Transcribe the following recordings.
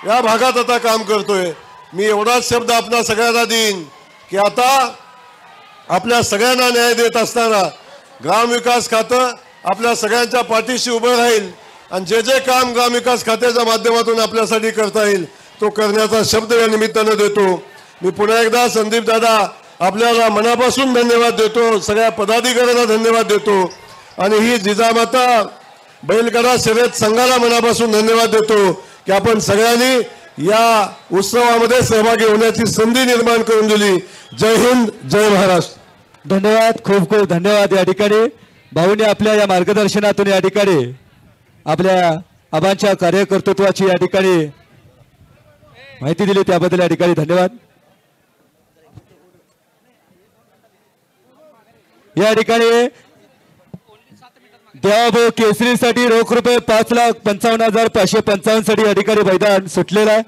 या भागात आता काम करतोय। मी एवढाच शब्द आपल्या सगळ्यांना देईन की आता आपल्या सगळ्यांना न्याय देत असताना ग्रामविकास खातं आपल्या सगळ्यांच्या पाठीशी उभं राहील आणि जे जे काम ग्रामविकास खात्याच्या माध्यमातून आपल्यासाठी करता येईल तो करण्याचा शब्द या निमित्तानं देतो। मी पुन्हा एकदा संदीप दादा आपल्याला मनापासून धन्यवाद देतो, सगळ्या पदाधिकाऱ्यांना धन्यवाद देतो आणि ही जिजामाता बैलगाडा शर्यत संघाला मनापासून धन्यवाद देतो की आपण सगळ्यांनी या उत्सवामध्ये सहभागी होण्याची संधी निर्माण करून दिली। जय हिंद, जय महाराष्ट्र। धन्यवाद, खूप खूप धन्यवाद। या ठिकाणी भाऊंनी आपल्या या मार्गदर्शनातून या ठिकाणी आपल्या आबांच्या कार्यकर्तृत्वाची या ठिकाणी माहिती दिली, त्याबद्दल या ठिकाणी धन्यवाद। या ठिकाणी देवाभाऊ केसरीसाठी रोख रुपये 5,55,555 साठी या ठिकाणी मैदान सुटलेलं आहे।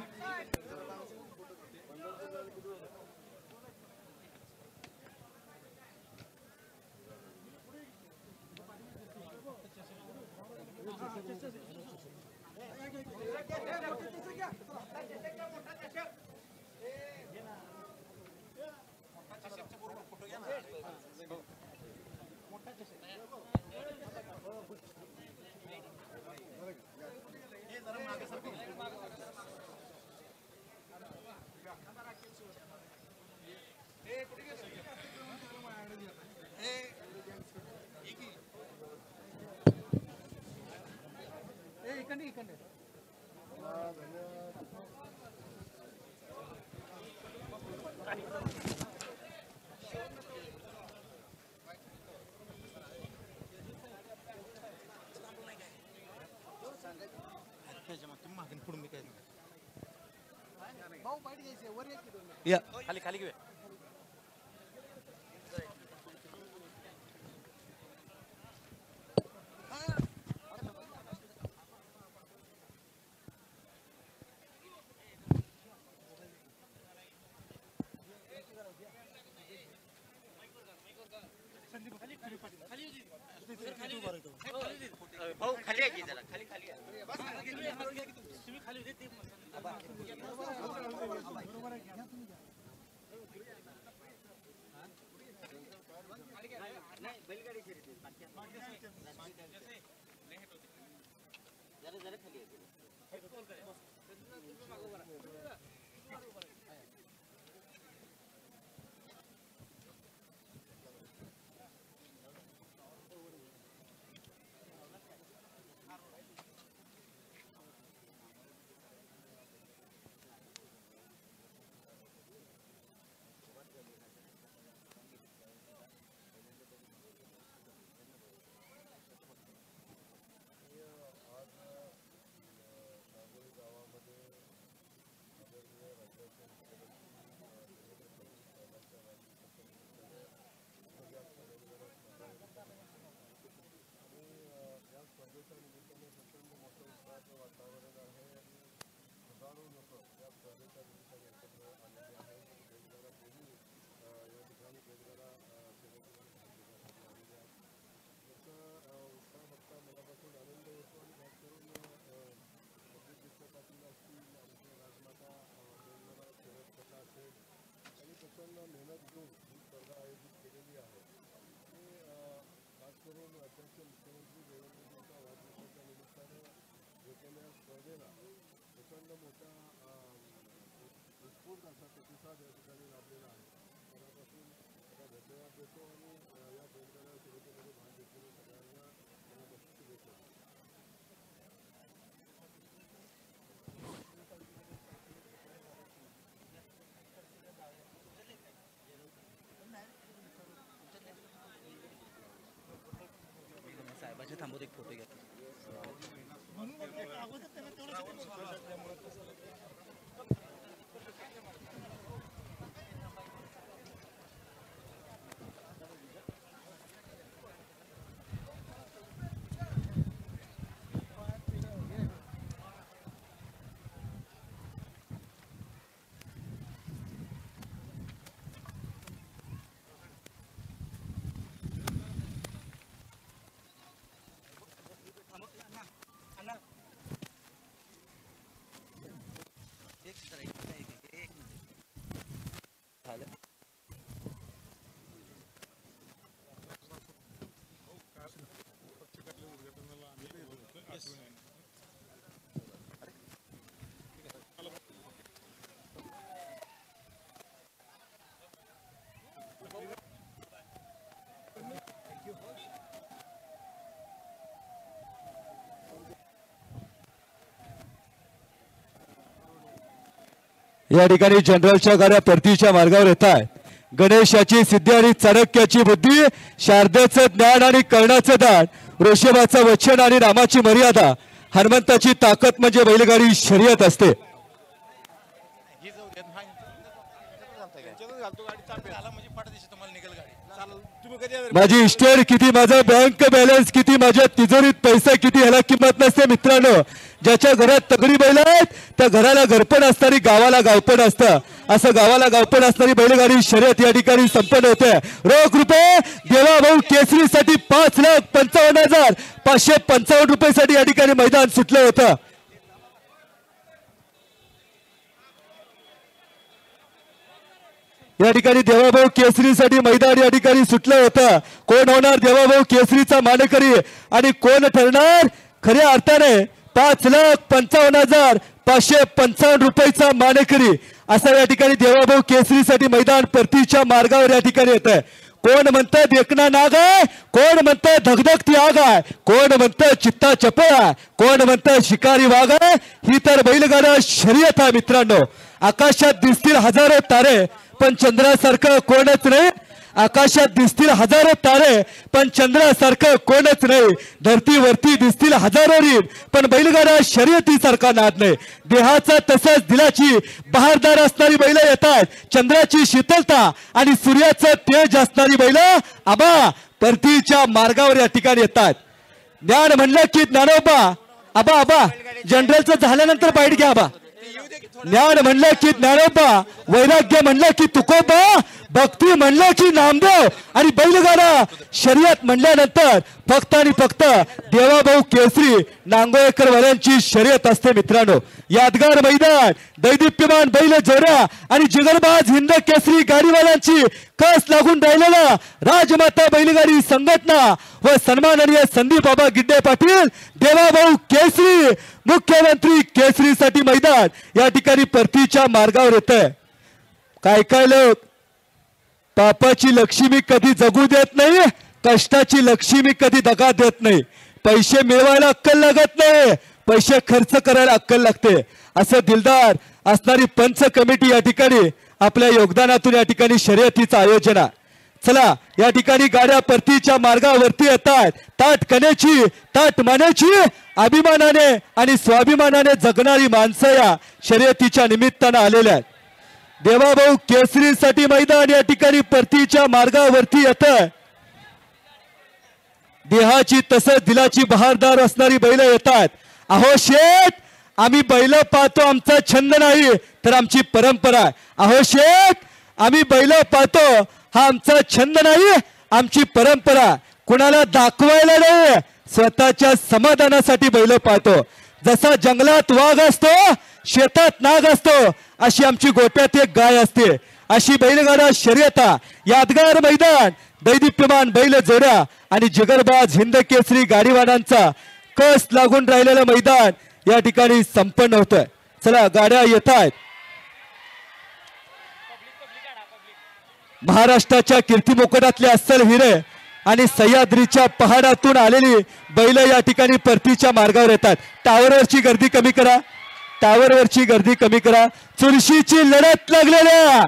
या खाली खाली घेऊया। भाऊ खाली आहे की जरा खाली खाली तुम्ही खाली होते नाही बैलगाडी शर्यत जरा जरा खाली आहे। मेहनत घेऊन ही स्पर्धा आयोजित केलेली आहे। खास करून अध्यक्ष मुख्यमंत्री देवेंद्रजींच्या वाढदिवसाच्या निमित्तानं घेतलेल्या स्पर्धेला प्रचंड मोठा उत्स्फूर्त असा प्रतिसाद या ठिकाणी लाभलेला आहे। त्यापासून आता धन्यवाद देतो आणि या बैलगाडा शर्यतीमध्ये भाग घेतलेल्या सगळ्यांना मनापासून शुभेच्छा देतो। साहेबांचे थांबवत एक फोटो घ्या। या ठिकाणी जनरलच्या गाड्या परतीच्या मार्गावर येत आहेत. गणेशाची सिद्धी आणि चाणक्याची बुद्धी, शारदेचं ज्ञान आणि कर्णाचं दान, ऋषभाचं वचन आणि रामाची मर्यादा, हनुमंताची ताकद म्हणजे बैलगाडी शर्यत असते. माझी इस्टेट किती, माझा बँक बॅलन्स किती, माझ्या तिजोरीत पैसा किती, ह्याला किंमत नसते मित्रांनो. ज्याच्या घरात तगडी बैल आहेत त्या घराला घरपण असणारी गावाला गावपण असतं. असं गावाला गावपण असणारी बैलगाडी शर्यत या ठिकाणी संपन्न होते. रोख रुपये देवाभाऊ केसरीसाठी 5,55,555 रुपयेसाठी या ठिकाणी मैदान सुटलं होतं. या ठिकाणी देवाभाऊ केसरीसाठी मैदान या ठिकाणी सुटलं होतं. कोण होणार देवाभाऊ केसरीचा मानकरी आणि कोण ठरणार खऱ्या अर्थाने 5,55,555 रुपयाचा मानकरी, असा या ठिकाणी देवाभाऊ केसरीसाठी मैदान परतीच्या मार्गावर या ठिकाणी येत आहे. कोण म्हणतं देखना नाग आहे, कोण म्हणतं धगधगती आग आहे, कोण म्हणतं चित्ता चपळ आहे, कोण म्हणतं शिकारी वाघ आहे. ही तर बैलगाडा शर्यत आहे मित्रांनो. आकाशात दिसतील हजारो तारे पण चंद्रासारखं कोणच नाही. आकाशात दिसतील हजारो तारे पण चंद्रासारखं कोणच नाही. धरतीवरती दिसतील हजारो रीत पण बैलगाडा शर्यतीसारखा नाद नाही. देहाचा तसंच दिलाची बहारदार असणारी बैल येतात. चंद्राची शीतलता आणि सूर्याचं तेज असणारी बैल आबा परतीच्या मार्गावर या ठिकाणी येतात. ज्ञान म्हणलं की ज्ञानोबा, आबा आबा जनरलचं झाल्यानंतर बाईट घ्या आबा. ज्ञान म्हणलं की ज्ञानोबा, वैराग्य म्हणलं की तुकोबा, भक्ती म्हणलं की नामदेव आणि बैलगाडा शर्यत म्हणल्यानंतर फक्त आणि फक्त देवाभाऊ केसरी नांगोळेकर वाल्यांची शर्यत असते मित्रांनो. यादगार मैदान, दैदिप्यमान बैल जोड्या आणि जिगरबाज हिंद केसरी गाडीवाल्यांची कस लागून राहिलेला राजमाता बैलगाडी संघटना व सन्माननीय संदीप बाबा गिड्डे पाटील देवाभाऊ केसरी मुख्यमंत्री केसरीसाठी मैदान या ठिकाणी परतीच्या मार्गावर येत आहे. काय काय लोक पापाची लक्ष्मी कधी जगू देत नाही, कष्टाची लक्ष्मी कधी दगा देत नाही. पैसे मिळवायला अक्कल लागत नाही, पैसे खर्च करायला अक्कल लागते. असं दिलदार असणारी पंच कमिटी या ठिकाणी आपल्या योगदानातून या ठिकाणी शर्यतीचं आयोजन आहे. चला या ठिकाणी गाड्या परतीच्या मार्गावरती येतात. ताट कण्याची, ताट मानेची, अभिमानाने आणि स्वाभिमानाने जगणारी माणसं या शर्यतीच्या निमित्तानं आलेल्या आहेत. देवाभाऊ केसरीसाठी मैदान या ठिकाणी परतीच्या मार्गावरती येत आहे. देहाची तसंच दिलाची बहारदार असणारी बैल येतात. अहो शेठ, आम्ही बैल पाहतो, आमचा छंद नाही तर आमची परंपरा आहे. अहो शेठ, आम्ही बैल पाहतो, हा आमचा छंद नाही आमची परंपरा. कुणाला दाखवायला नाही, स्वतःच्या समाधानासाठी बैल पाहतो. जसा जंगलात वाघ असतो, शेतात नाग असतो, अशी आमची गोट्यात एक गाय असते. अशी बैलगाडा शर्यता, यादगार मैदान, दैदिप्यमान बैल जोड्या आणि जिगरबाज हिंद केसरी गाडीवानांचा कस लागून राहिलेलं मैदान या ठिकाणी संपन्न होतंय. चला गाड्या येत आहेत. महाराष्ट्राच्या कीर्तिमुकुटातले अस्सल हिरे आणि सह्याद्रीच्या पहाडातून आलेली बैल या ठिकाणी परतीच्या मार्गावर येतात. टावरवरची गर्दी कमी करा, टावरवरची गर्दी कमी करा. चुरशीची लढत लागलेल्या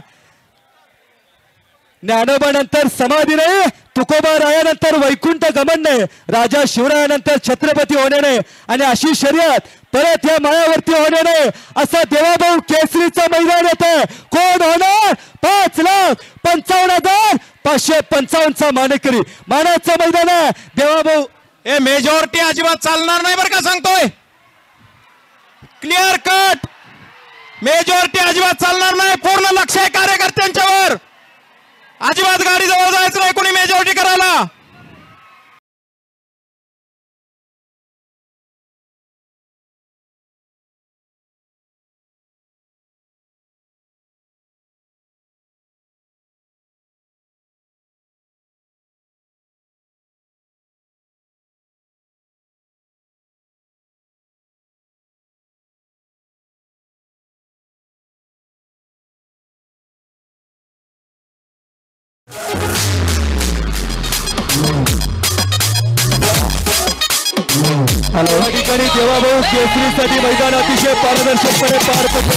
ज्ञानोबानंतर समाधी नाही, तुकोबा रायानंतर वैकुंठ गमन नाही, राजा शिवरायानंतर छत्रपती होणे नाही आणि अशी शर्यत परत या मायावरती होणे नाही, असं देवाभाऊ केसरीचं मैदान येतं. कोण होणार 5,55,555 मानेकरी मानाचं मैदान आहे देवाभाऊ. हे मेजॉरिटी अजिबात चालणार नाही बरं का, सांगतोय क्लिअर कट. मेजॉरिटी अजिबात चालणार नाही. पूर्ण लक्ष आहे कार्यकर्त्यांच्यावर. अजिबात गाडी जवळ जायचं नाही कोणी मेजॉरिटी करायला. या ठिकाणी देवाभाऊ केसरीसाठी मैदान अतिशय पारदर्शकपणे पार पडलं.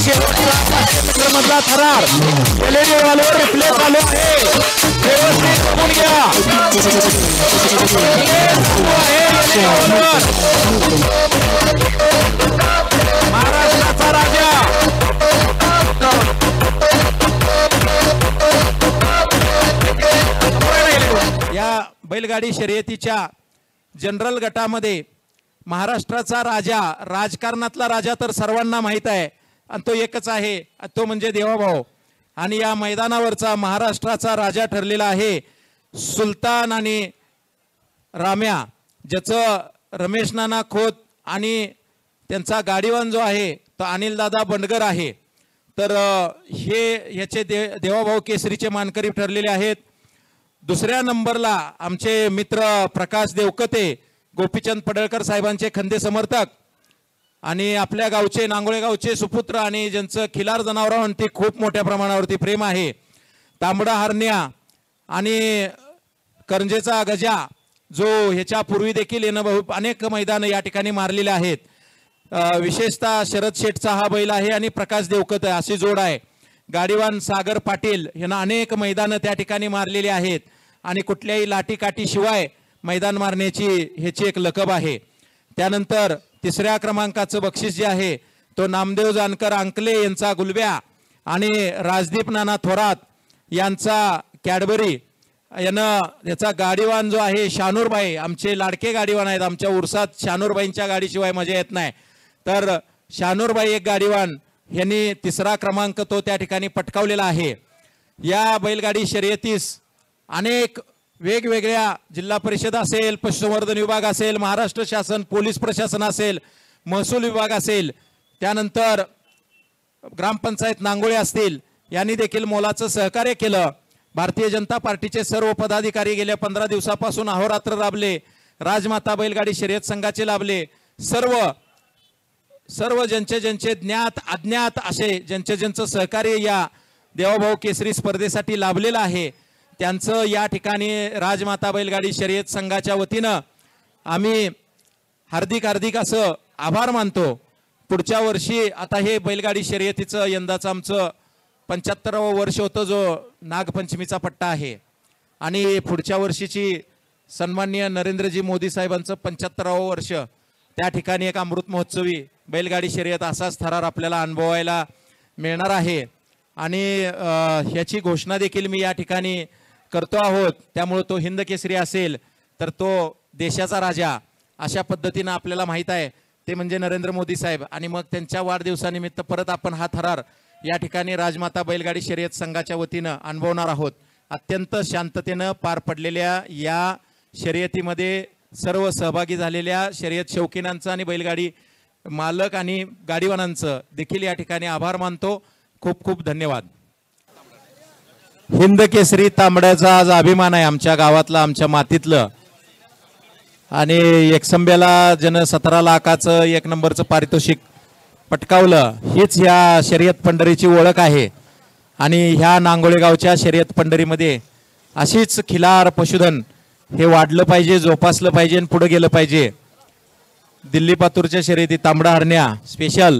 शेवटचा 500 मीटर मधला थरार LED वॉलवर रिप्ले चालू आहे. व्यवस्थित बघून घ्या. महाराष्ट्राचा राजा या बैलगाडी शर्यतीच्या जनरल गटामध्ये महाराष्ट्राचा राजा, राजकारणातला राजा तर सर्वांना माहीत आहे आणि तो एकच आहे, तो म्हणजे देवाभाऊ. आणि या मैदानावरचा महाराष्ट्राचा राजा ठरलेला आहे सुलतान आणि राम्या, ज्याचं रमेश नाना खोत आणि त्यांचा गाडीवान जो आहे तो अनिलदादा बंडगर आहे. तर ह्याचे देवाभाऊ केसरीचे मानकरी ठरलेले आहेत. दुसऱ्या नंबरला आमचे मित्र प्रकाश देवकते, गोपीचंद पडळकर साहेबांचे खंदे समर्थक आणि आपल्या गावचे नांगोळे गावचे सुपुत्र आणि ज्यांचं खिलार जनावरांवरती खूप मोठ्या प्रमाणावरती प्रेम आहे, तांबडा हरण्या आणि करंजेचा गजा, जो ह्याच्या पूर्वी देखील यानं अनेक मैदानं या ठिकाणी मारलेले आहेत. विशेषतः शरद शेठचा हा बैल आहे आणि प्रकाश देवकते अशी जोड आहे. गाडीवान सागर पाटील यांना अनेक मैदानं त्या ठिकाणी मारलेली आहेत आणि कुठल्याही लाठीकाठी शिवाय मैदान मारण्याची ह्याची एक लकब आहे. त्यानंतर तिसऱ्या क्रमांकाचं बक्षीस जे आहे तो नामदेव जानकर अंकले यांचा गुलब्या आणि राजदीप नाना थोरात यांचा कॅडबरी यानं याचा गाडीवान जो आहे शानूरबाई, आमचे लाडके गाडीवान आहेत. आमच्या उरसात शानूरबाईंच्या गाडीशिवाय मजा येत नाही. तर शानूरबाई एक गाडीवान यांनी तिसरा क्रमांक तो त्या ठिकाणी पटकावलेला आहे. या बैलगाडी शर्यतीस अनेक वेगवेगळ्या जिल्हा परिषद असेल, पशुसंवर्धन विभाग असेल, महाराष्ट्र शासन, पोलीस प्रशासन असेल, महसूल विभाग असेल, त्यानंतर ग्रामपंचायत नांगोळे असतील, यांनी देखील मोलाचं सहकार्य केलं. भारतीय जनता पार्टीचे सर्व पदाधिकारी गेल्या 15 दिवसापासून अहोरात्र लाभले. राजमाता बैलगाडी शर्यत संघाचे लाभले. सर्व ज्यांचे ज्ञात अज्ञात असे ज्यांचं सहकार्य या देवाभाऊ केसरी स्पर्धेसाठी लाभलेलं आहे, त्यांचं या ठिकाणी राजमाता बैलगाडी शर्यत संघाच्या वतीनं आम्ही हार्दिक असं आभार मानतो. पुढच्या वर्षी आता हे बैलगाडी शर्यतीचं यंदाचं आमचं 75वं वर्ष होतं, जो नागपंचमीचा पट्टा आहे. आणि पुढच्या वर्षीची सन्माननीय नरेंद्रजी मोदी साहेबांचं 75वं वर्ष, त्या ठिकाणी एक अमृत महोत्सवी बैलगाडी शर्यत असाच थरार आपल्याला अनुभवायला मिळणार आहे. आणि ह्याची घोषणा देखील मी या ठिकाणी करतो आहोत. त्यामुळे तो हिंद केसरी असेल तर तो देशाचा राजा अशा पद्धतीनं आपल्याला माहीत आहे ते म्हणजे नरेंद्र मोदी साहेब. आणि मग त्यांच्या वाढदिवसानिमित्त परत आपण हा थरार या ठिकाणी राजमाता बैलगाडी शर्यत संघाच्या वतीनं अनुभवणार आहोत. अत्यंत शांततेनं पार पडलेल्या या शर्यतीमध्ये सर्व सहभागी झालेल्या शर्यत शौकीनांचं आणि बैलगाडी मालक आणि गाडीवानांचं देखील या ठिकाणी आभार मानतो. खूप खूप धन्यवाद. हिंद केसरी तांबड्याचा आज अभिमान आहे आमच्या गावातला, आमच्या मातीतलं. आणि एकसंब्याला ज्यानं 17 लाखाचं 1 नंबरचं पारितोषिक पटकावलं, हीच ह्या शर्यत पंढरीची ओळख आहे. आणि ह्या नांगोळे गावच्या शर्यत पंढरीमध्ये अशीच खिलार पशुधन हे वाढलं पाहिजे, जोपासलं पाहिजे आणि पुढे गेलं पाहिजे. दिल्ली पातूरच्या शर्यती तांबडा हरण्या स्पेशल